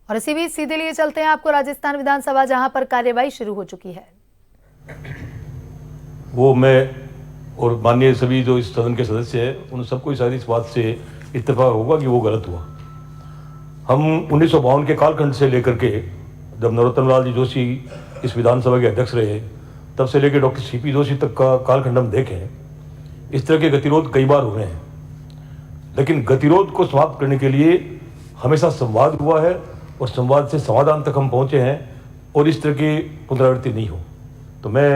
और इसी बीच सीधे लिए चलते हैं आपको राजस्थान विधानसभा, जहां पर कार्यवाही शुरू हो चुकी है। वो मैं और माननीय सभी जो इस सदन के सदस्य हैं उन सबको शायद इस बात से इत्तेफाक होगा कि वो गलत हुआ। हम 1952 के कालखंड से लेकर के जब नरोत्तम लाल जी जोशी इस विधानसभा के अध्यक्ष रहे तब से लेकर डॉक्टर सीपी जोशी तक का कालखंड हम देखें, इस तरह के गतिरोध कई बार हुए हैं, लेकिन गतिरोध को समाप्त करने के लिए हमेशा संवाद हुआ है और संवाद से समाधान तक हम पहुंचे हैं और इस तरह की पुनरावृत्ति नहीं हो। तो मैं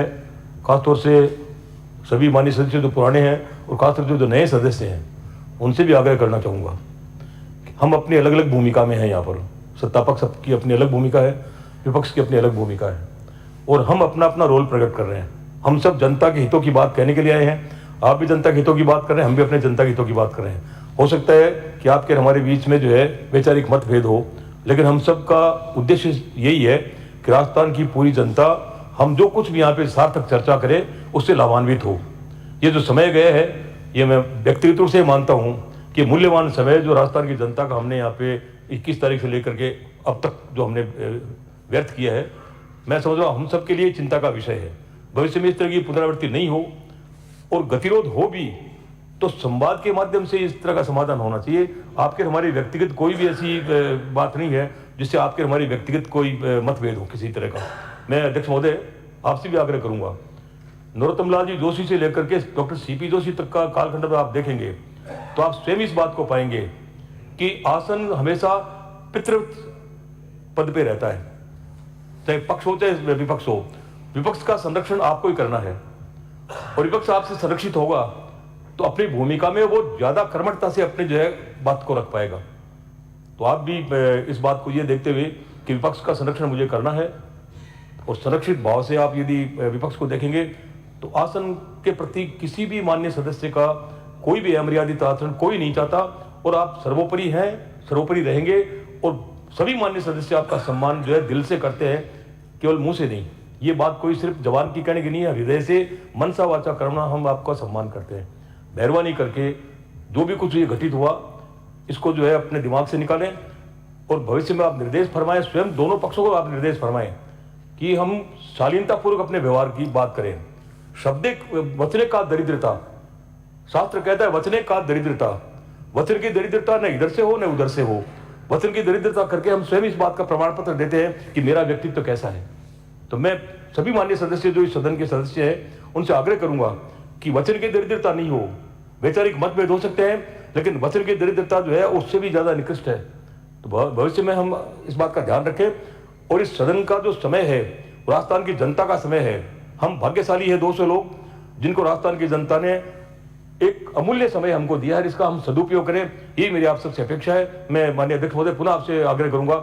खासतौर से सभी माननीय सदस्य जो पुराने हैं और खासतौर से जो नए सदस्य हैं उनसे भी आग्रह करना चाहूँगा, हम अपनी अलग अलग भूमिका में हैं। यहाँ पर सत्ता पक्ष की अपनी अलग भूमिका है, विपक्ष की अपनी अलग भूमिका है और हम अपना अपना रोल प्रकट कर रहे हैं। हम सब जनता के हितों की बात कहने के लिए आए हैं, आप भी जनता के हितों की बात कर रहे हैं, हम भी अपने जनता के हितों की बात कर रहे हैं। हो सकता है कि आपके हमारे बीच में जो है वैचारिक मतभेद हो, लेकिन हम सब का उद्देश्य यही है कि राजस्थान की पूरी जनता हम जो कुछ भी यहाँ पे सार्थक चर्चा करें उससे लाभान्वित हो। ये जो समय गया है ये मैं व्यक्तिगत रूप से मानता हूँ कि मूल्यवान समय जो राजस्थान की जनता का हमने यहाँ पे 21 तारीख से लेकर के अब तक जो हमने व्यर्थ किया है, मैं समझ रहा हूँ हम सब के लिए चिंता का विषय है। भविष्य में इस तरह की पुनरावृत्ति नहीं हो और गतिरोध हो भी तो संवाद के माध्यम से इस तरह का समाधान होना चाहिए। आपके हमारी व्यक्तिगत कोई भी ऐसी बात नहीं है जिससे आपके हमारी व्यक्तिगत कोई मतभेद हो किसी तरह का। मैं अध्यक्ष महोदय आपसे भी आग्रह करूंगा, नरोत्तम लाल जी जोशी से लेकर के डॉक्टर सीपी जोशी तक का कालखंड में आप देखेंगे तो आप स्वयं इस बात को पाएंगे कि आसन हमेशा पितृ पद पे रहता है, चाहे पक्ष हो चाहे विपक्ष हो। विपक्ष का संरक्षण आपको ही करना है और विपक्ष आपसे संरक्षित होगा तो अपनी भूमिका में वो ज्यादा कर्मठता से अपने जो है बात को रख पाएगा। तो आप भी इस बात को ये देखते हुए कि विपक्ष का संरक्षण मुझे करना है और संरक्षित भाव से आप यदि विपक्ष को देखेंगे तो आसन के प्रति किसी भी माननीय सदस्य का कोई भी अमर्यादित आचरण कोई नहीं चाहता और आप सर्वोपरि हैं, सर्वोपरि रहेंगे और सभी माननीय सदस्य आपका सम्मान जो है दिल से करते हैं, केवल मुंह से नहीं। ये बात कोई सिर्फ जबान की कहने की नहीं है, हृदय से मनसा वाचा कर्मणा हम आपका सम्मान करते हैं। मेहरबानी करके जो भी कुछ ये घटित हुआ इसको जो है अपने दिमाग से निकालें और भविष्य में आप निर्देश फरमाएं, स्वयं दोनों पक्षों को आप निर्देश फरमाएं कि हम शालीनतापूर्वक अपने व्यवहार की बात करें। शब्दिक वचने का दरिद्रता, शास्त्र कहता है वचने का दरिद्रता, वचन की दरिद्रता न इधर से हो न उधर से हो। वचन की दरिद्रता करके हम स्वयं इस बात का प्रमाण पत्र देते हैं कि मेरा व्यक्तित्व कैसा है। तो मैं सभी माननीय सदस्य जो इस सदन के सदस्य हैं उनसे आग्रह करूंगा कि वचन की दरिद्रता नहीं हो। वैचारिक मतभेद हो सकते हैं लेकिन वचन की दरिद्रता जो है उससे भी ज्यादा निकृष्ट है। तो भविष्य में हम इस बात का ध्यान रखें और इस सदन का जो समय है राजस्थान की जनता का समय है। हम भाग्यशाली है 200 लोग जिनको राजस्थान की जनता ने एक अमूल्य समय हमको दिया है, इसका हम सदुपयोग करें, यही मेरी आप सबसे अपेक्षा है। मैं माननीय अध्यक्ष महोदय पुनः आपसे आग्रह करूंगा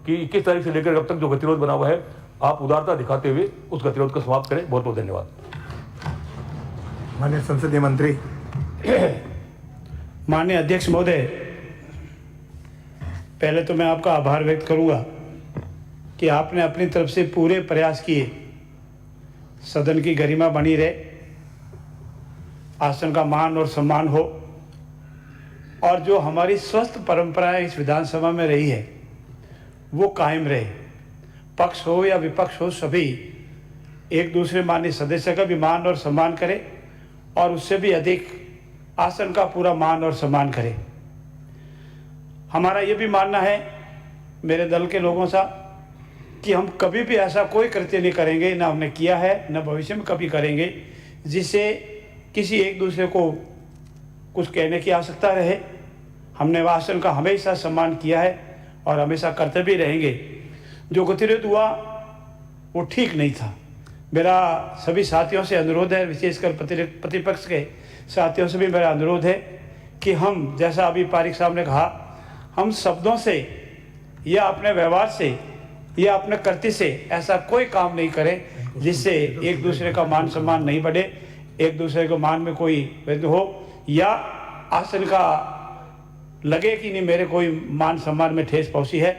कि 21 तारीख से लेकर अब तक जो गतिरोध बना हुआ है आप उदारता दिखाते हुए उस गतिरोध को समाप्त करें। बहुत बहुत धन्यवाद। माननीय संसदीय मंत्री। माननीय अध्यक्ष महोदय, पहले तो मैं आपका आभार व्यक्त करूंगा कि आपने अपनी तरफ से पूरे प्रयास किए, सदन की गरिमा बनी रहे, आसन का मान और सम्मान हो और जो हमारी स्वस्थ परंपराएं इस विधानसभा में रही है वो कायम रहे। पक्ष हो या विपक्ष हो सभी एक दूसरे माननीय सदस्य का भी मान और सम्मान करें और उससे भी अधिक आसन का पूरा मान और सम्मान करें। हमारा ये भी मानना है मेरे दल के लोगों सा कि हम कभी भी ऐसा कोई कृत्य नहीं करेंगे, ना हमने किया है न भविष्य में कभी करेंगे, जिससे किसी एक दूसरे को कुछ कहने की आवश्यकता रहे। हमने आसन का हमेशा सम्मान किया है और हमेशा करते भी रहेंगे। जो गतिरोध हुआ वो ठीक नहीं था। मेरा सभी साथियों से अनुरोध है, विशेषकर प्रतिपक्ष के साथियों से भी मेरा अनुरोध है कि हम, जैसा अभी पारिक साहब ने कहा, हम शब्दों से या अपने व्यवहार से या अपने कृत्य से ऐसा कोई काम नहीं करें जिससे एक दूसरे का मान सम्मान नहीं बढ़े, एक दूसरे को मान में कोई भेद हो या आसन का लगे कि नहीं मेरे कोई मान सम्मान में ठेस पहुंची है।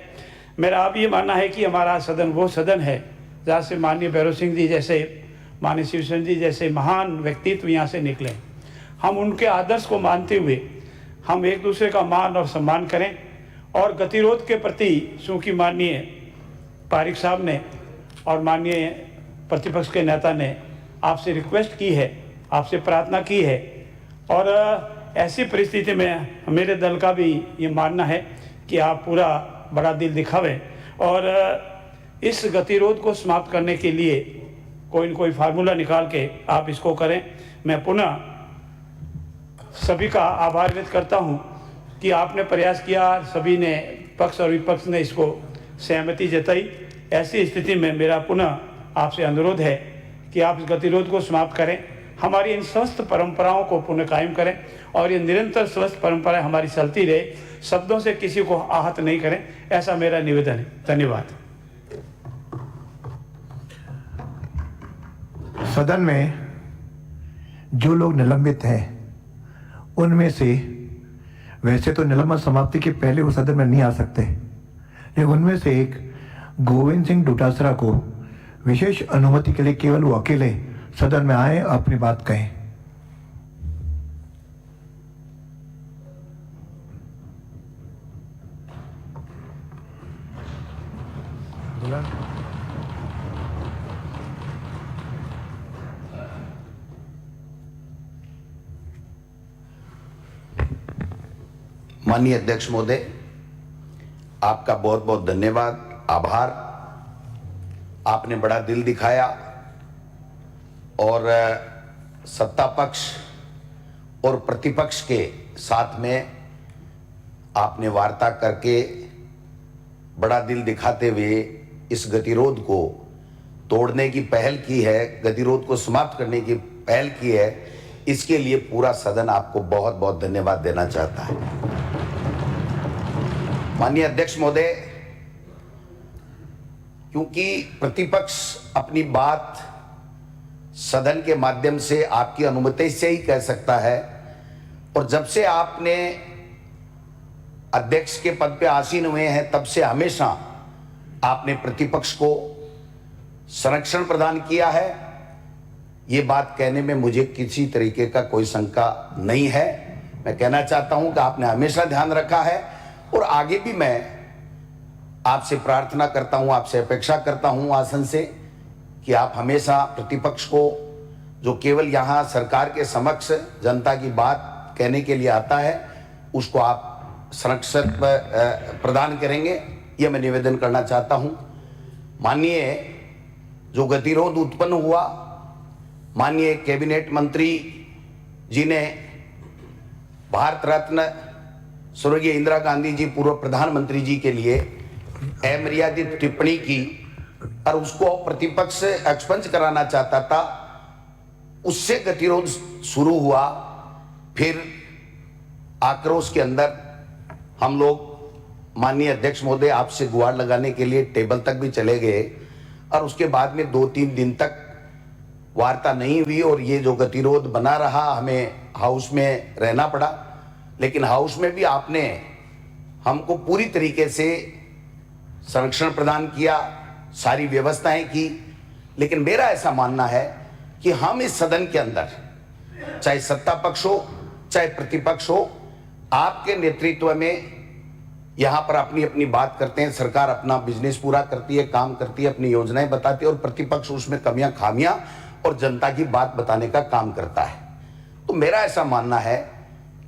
मेरा अब ये मानना है कि हमारा सदन वो सदन है जहाँ से माननीय भैरव सिंह जी जैसे, माननीय शिवसेन जी जैसे महान व्यक्तित्व यहाँ से निकले। हम उनके आदर्श को मानते हुए हम एक दूसरे का मान और सम्मान करें और गतिरोध के प्रति चूँकि माननीय पारिक साहब ने और माननीय प्रतिपक्ष के नेता ने आपसे रिक्वेस्ट की है, आपसे प्रार्थना की है, और ऐसी परिस्थिति में मेरे दल का भी ये मानना है कि आप पूरा बड़ा दिल दिखावें और इस गतिरोध को समाप्त करने के लिए कोई न कोई फार्मूला निकाल के आप इसको करें। मैं पुनः सभी का आभार व्यक्त करता हूं कि आपने प्रयास किया, सभी ने, पक्ष और विपक्ष ने इसको सहमति जताई। ऐसी स्थिति में मेरा पुनः आपसे अनुरोध है कि आप इस गतिरोध को समाप्त करें, हमारी इन स्वस्थ परंपराओं को पुनः कायम करें और ये निरंतर स्वस्थ परंपराएं हमारी चलती रहे, शब्दों से किसी को आहत नहीं करें, ऐसा मेरा निवेदन है। धन्यवाद। सदन में जो लोग निलंबित हैं उनमें से वैसे तो निलंबन समाप्ति के पहले वो सदन में नहीं आ सकते, लेकिन उनमें से एक गोविंद सिंह डोटासरा को विशेष अनुमति के लिए केवल वो अकेले सदन में आए, अपनी बात कहें। माननीय अध्यक्ष महोदय, आपका बहुत बहुत धन्यवाद, आभार। आपने बड़ा दिल दिखाया और सत्ता पक्ष और प्रतिपक्ष के साथ में आपने वार्ता करके बड़ा दिल दिखाते हुए इस गतिरोध को तोड़ने की पहल की है, गतिरोध को समाप्त करने की पहल की है। इसके लिए पूरा सदन आपको बहुत बहुत धन्यवाद देना चाहता है। माननीय अध्यक्ष महोदय, क्योंकि प्रतिपक्ष अपनी बात सदन के माध्यम से आपकी अनुमति से ही कह सकता है, और जब से आपने अध्यक्ष के पद पे आसीन हुए हैं तब से हमेशा आपने प्रतिपक्ष को संरक्षण प्रदान किया है। ये बात कहने में मुझे किसी तरीके का कोई शंका नहीं है। मैं कहना चाहता हूं कि आपने हमेशा ध्यान रखा है और आगे भी मैं आपसे प्रार्थना करता हूं, आपसे अपेक्षा करता हूं आसन से कि आप हमेशा प्रतिपक्ष को, जो केवल यहां सरकार के समक्ष जनता की बात कहने के लिए आता है, उसको आप संरक्षण प्रदान करेंगे, यह मैं निवेदन करना चाहता हूं। माननीय जो गतिरोध उत्पन्न हुआ, माननीय कैबिनेट मंत्री जी ने भारत रत्न स्वर्गीय इंदिरा गांधी जी, पूर्व प्रधानमंत्री जी के लिए अमर्यादित टिप्पणी की और उसको प्रतिपक्ष एक्सपंज कराना चाहता था, उससे गतिरोध शुरू हुआ। फिर आक्रोश के अंदर हम लोग माननीय अध्यक्ष महोदय आपसे गुहार लगाने के लिए टेबल तक भी चले गए और उसके बाद में 2-3 दिन तक वार्ता नहीं हुई और ये जो गतिरोध बना रहा, हमें हाउस में रहना पड़ा। लेकिन हाउस में भी आपने हमको पूरी तरीके से संरक्षण प्रदान किया, सारी व्यवस्थाएं की। लेकिन मेरा ऐसा मानना है कि हम इस सदन के अंदर, चाहे सत्ता पक्ष हो चाहे प्रतिपक्ष हो, आपके नेतृत्व में यहां पर अपनी अपनी बात करते हैं। सरकार अपना बिजनेस पूरा करती है, काम करती है, अपनी योजनाएं बताती है और प्रतिपक्ष उसमें कमियां खामियां और जनता की बात बताने का काम करता है। तो मेरा ऐसा मानना है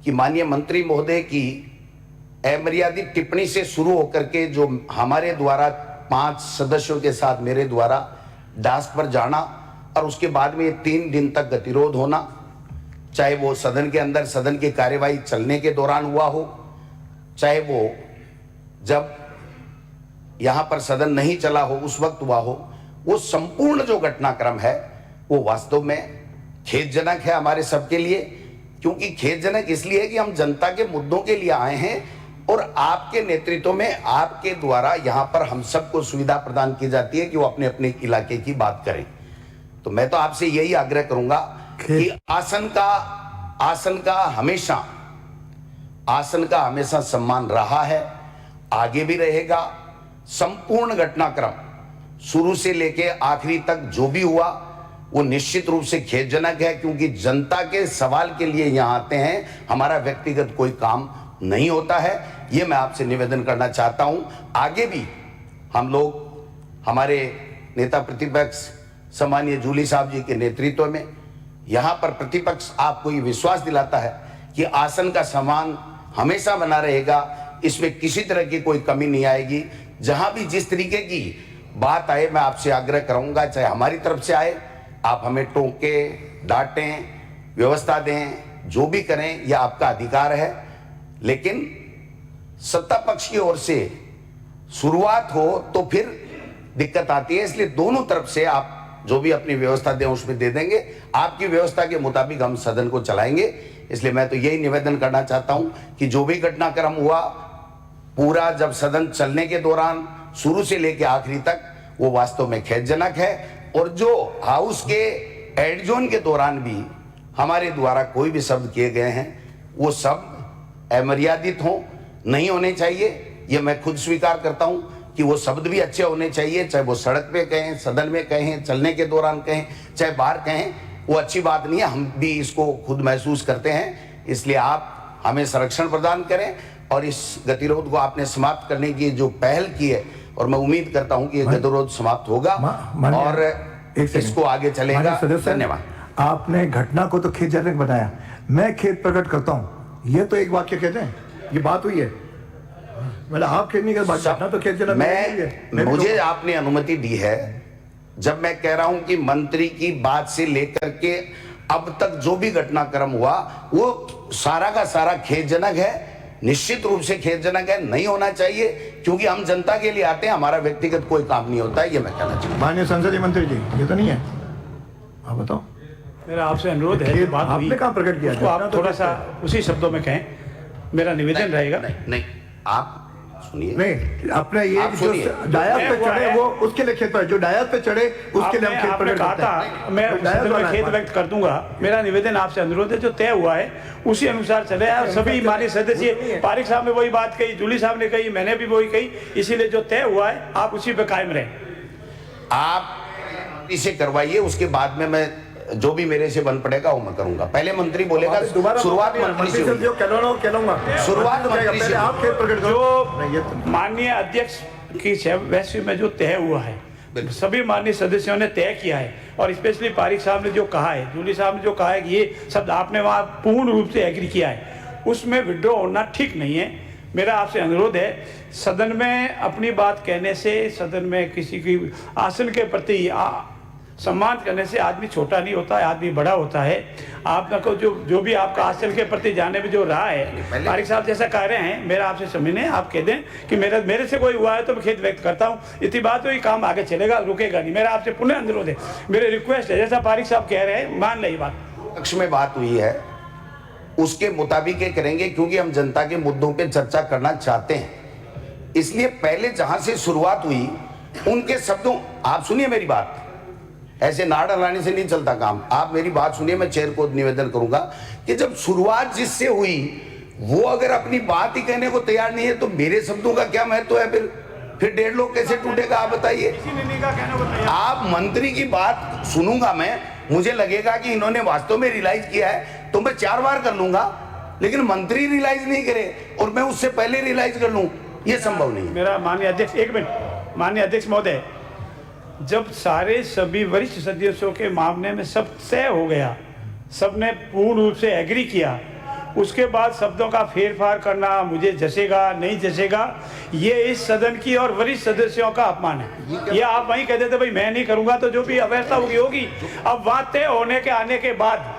कि माननीय मंत्री महोदय की अमर्यादित टिप्पणी से शुरू होकर के जो हमारे द्वारा 5 सदस्यों के साथ मेरे द्वारा डास पर जाना और उसके बाद में 3 दिन तक गतिरोध होना, चाहे वो सदन के अंदर सदन की कार्यवाही चलने के दौरान हुआ हो, चाहे वो जब यहां पर सदन नहीं चला हो उस वक्त हुआ हो, वो संपूर्ण जो घटनाक्रम है वो वास्तव में खेदजनक है हमारे सबके लिए। क्योंकि खेदजनक इसलिए है कि हम जनता के मुद्दों के लिए आए हैं और आपके नेतृत्व में आपके द्वारा यहां पर हम सबको सुविधा प्रदान की जाती है कि वो अपने अपने इलाके की बात करें। तो मैं तो आपसे यही आग्रह करूंगा कि आसन का हमेशा सम्मान रहा है, आगे भी रहेगा। संपूर्ण घटनाक्रम शुरू से लेके आखिरी तक जो भी हुआ वो निश्चित रूप से खेदजनक है, क्योंकि जनता के सवाल के लिए यहां आते हैं, हमारा व्यक्तिगत कोई काम नहीं होता है, ये मैं आपसे निवेदन करना चाहता हूं। आगे भी हम लोग हमारे नेता प्रतिपक्ष सम्मानीय जूली साहब जी के नेतृत्व में यहां पर प्रतिपक्ष आपको ये विश्वास दिलाता है कि आसन का सम्मान हमेशा बना रहेगा, इसमें किसी तरह की कोई कमी नहीं आएगी। जहां भी जिस तरीके की बात आए मैं आपसे आग्रह करूंगा, चाहे हमारी तरफ से आए, आप हमें टोकें, डांटें, व्यवस्था दें, जो भी करें यह आपका अधिकार है। लेकिन सत्ता पक्ष की ओर से शुरुआत हो तो फिर दिक्कत आती है, इसलिए दोनों तरफ से आप जो भी अपनी व्यवस्था दें उसमें दे देंगे। आपकी व्यवस्था के मुताबिक हम सदन को चलाएंगे। इसलिए मैं तो यही निवेदन करना चाहता हूं कि जो भी घटनाक्रम हुआ पूरा जब सदन चलने के दौरान शुरू से लेकर आखिरी तक वो वास्तव में खेदजनक है। और जो हाउस के एडजोन के दौरान भी हमारे द्वारा कोई भी शब्द किए गए हैं वो शब्द अमर्यादित हो, नहीं होने चाहिए। ये मैं खुद स्वीकार करता हूं कि वो शब्द भी अच्छे होने चाहिए, चाहे वो सड़क पे कहें, सदन में कहें, चलने के दौरान कहें, चाहे बाहर कहें, वो अच्छी बात नहीं है। हम भी इसको खुद महसूस करते हैं। इसलिए आप हमें संरक्षण प्रदान करें और इस गतिरोध को आपने समाप्त करने की जो पहल की है, और मैं उम्मीद करता हूं कि ये गतिरोध समाप्त होगा और इसको आगे चलेगा। धन्यवाद। आपने घटना को तो खेदजनक बताया, मैं खेद प्रकट करता हूं। ये तो एक वाक्य कहते हैं, ये बात हुई है, मतलब आप खेदने के बाद घटना तो खेदजनक मैं मुझे आपने अनुमति दी है जब मैं कह रहा हूं कि मंत्री की बात से लेकर के अब तक जो भी घटनाक्रम हुआ वो सारा का सारा खेदजनक है, निश्चित रूप से खेदजनक है, नहीं होना चाहिए, क्योंकि हम जनता के लिए आते हैं, हमारा व्यक्तिगत कोई काम नहीं होता है। ये मैं कहना चाहता हूं। माननीय संसदीय मंत्री जी, ये तो नहीं है, आप बताओ। मेरा आपसे अनुरोध है, बात आपने कहाँ प्रकट किया, उसको आप थोड़ा सा उसी शब्दों में कहें, मेरा निवेदन रहेगा। नहीं, आप सुनिए। नहीं, अपने ये जो डायस पे चढ़े वो उसके लिए खेद पर, जो डायस पे चढ़े उसके लिए हम खेद प्रकट करते हैं। मैं सदन में खेद व्यक्त कर दूंगा। मेरा निवेदन आपसे अनुरोध है, जो तय हुआ है उसी अनुसार चले। और सभी माननीय सदस्य, पारिक साहब ने वही बात कही, जूली साहब ने कही, मैंने भी वही कही, इसीलिए जो तय हुआ है आप उसी पे कायम रहें। आप इसे करवाइए, उसके बाद में मैं जो भी मेरे से बन पड़ेगा वो मैं करूंगा। पहले मंत्री बोलेगा, शुरुआत मंत्री से हुई। शुरुआत मंत्री से। आप खेद प्रकट करो। जो माननीय अध्यक्ष की वैसे में जो तय हुआ है, सभी माननीय सदस्यों ने तय किया है, और स्पेशली पारिक साहब ने जो कहा है, जूली साहब ने जो कहा है कि ये शब्द आपने वहाँ पूर्ण रूप से एग्री किया है, उसमें विड्रॉ होना ठीक नहीं है। मेरा आपसे अनुरोध है, सदन में अपनी बात कहने से, सदन में किसी की आसन के प्रति सम्मान करने से आदमी छोटा नहीं होता है, आदमी बड़ा होता है। आपको जो भी आपका आसन के प्रति जाने में जो रहा है, पारिक साहब जैसा कह रहे हैं, मेरा आपसे समझने, आप कह दें कि मेरे से कोई हुआ है तो मैं खेद व्यक्त करता हूँ। इतनी बात तो ये काम आगे चलेगा, रुकेगा नहीं। मेरा आपसे पुनः अनुरोध है, मेरे रिक्वेस्ट है, जैसा पारिक साहब कह रहे हैं, मान ले बात। पक्ष में बात हुई है उसके मुताबिक ये करेंगे, क्योंकि हम जनता के मुद्दों पे चर्चा करना चाहते हैं। इसलिए पहले जहां से शुरुआत हुई उनके शब्दों, आप सुनिए मेरी बात, ऐसे नाड़ हलाने से नहीं चलता काम। आप मेरी बात सुनिए, मैं चेयर को निवेदन करूंगा कि जब शुरुआत जिससे हुई वो अगर अपनी बात ही कहने को तैयार नहीं है तो मेरे शब्दों का क्या महत्व है? फिर 1.5 लोग कैसे टूटेगा, आप बताइए। आप मंत्री की बात सुनूंगा मैं, मुझे लगेगा कि इन्होंने वास्तव में रियलाइज किया है तो मैं 4 बार कर लूंगा, लेकिन मंत्री रियलाइज नहीं करे और मैं उससे पहले रियलाइज कर लूं, ये संभव नहीं। मेरा माननीय अध्यक्ष, एक मिनट, माननीय अध्यक्ष महोदय, जब सारे सभी वरिष्ठ सदस्यों के मामले में सब तय हो गया, सबने पूर्ण रूप से एग्री किया, उसके बाद शब्दों का फेरफार करना मुझे जचेगा नहीं जचेगा, ये इस सदन की और वरिष्ठ सदस्यों का अपमान है। ये आप वहीं कह देते भाई मैं नहीं करूंगा, तो जो भी अव्यवस्था होगी। अब बात तय होने के आने के बाद,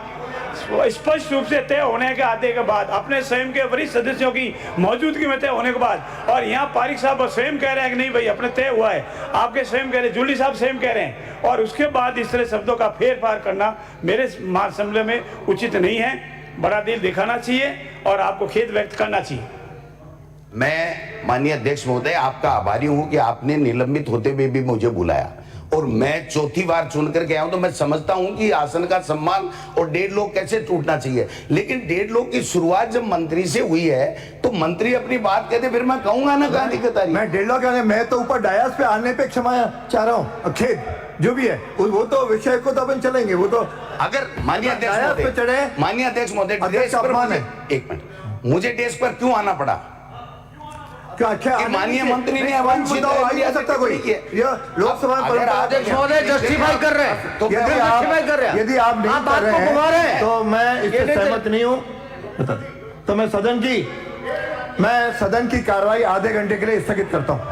स्पष्ट रूप से तय होने के आने के बाद, अपने स्वयं के वरिष्ठ सदस्यों की मौजूदगी में तय होने के बाद, और यहाँ पारिक साहब स्वयं कह रहे हैं कि नहीं भाई अपने तय हुआ है, आपके स्वयं कह रहे हैं, जूली साहब स्वयं कह रहे हैं, और उसके बाद इस तरह शब्दों का फेरफार करना मेरे समझ में उचित नहीं है। बड़ा दिल दिखाना चाहिए और आपको खेद व्यक्त करना चाहिए। मैं माननीय अध्यक्ष महोदय आपका आभारी हूं कि आपने निलंबित होते हुए भी मुझे बुलाया, और मैं चौथी बार चुनकर गया हूं, तो मैं समझता हूं कि आसन का सम्मान और 1.5 लोग कैसे टूटना चाहिए। लेकिन 1.5 लोग की शुरुआत जब मंत्री से हुई है तो मंत्री अपनी बात कहते, फिर मैं कहूंगा ना कहां दिक्कत आ रही है। मैं 1.5 लोग, मैं तो ऊपर डायस पे आने पे क्षमा चाह रहा हूँ, खेद जो भी है वो तो विषय को तो अपन चलेंगे, वो तो अगर माननीय अध्यक्ष महोदय, चढ़े, माननीय अध्यक्ष महोदय, अध्यक्ष अपमान है। एक मिनट, मुझे डेस्क पर क्यों आना पड़ा? क्या अच्छा कि माननीय मंत्री ने अवांछित बताओ, आ ही नहीं सकता कोई। यह लोकसभा अगर आप अध्यक्ष महोदय जस्टिफाई कर रहे हैं, तो यदि यदि आप आप जस्टिफाई कर रहे हैं, यदि आप नहीं आप कर बात रहे को घुमा रहे हैं हैं, तो मैं ये इससे नहीं सहमत नहीं हूं। मैं सदन की कार्रवाई आधे घंटे के लिए स्थगित करता हूं।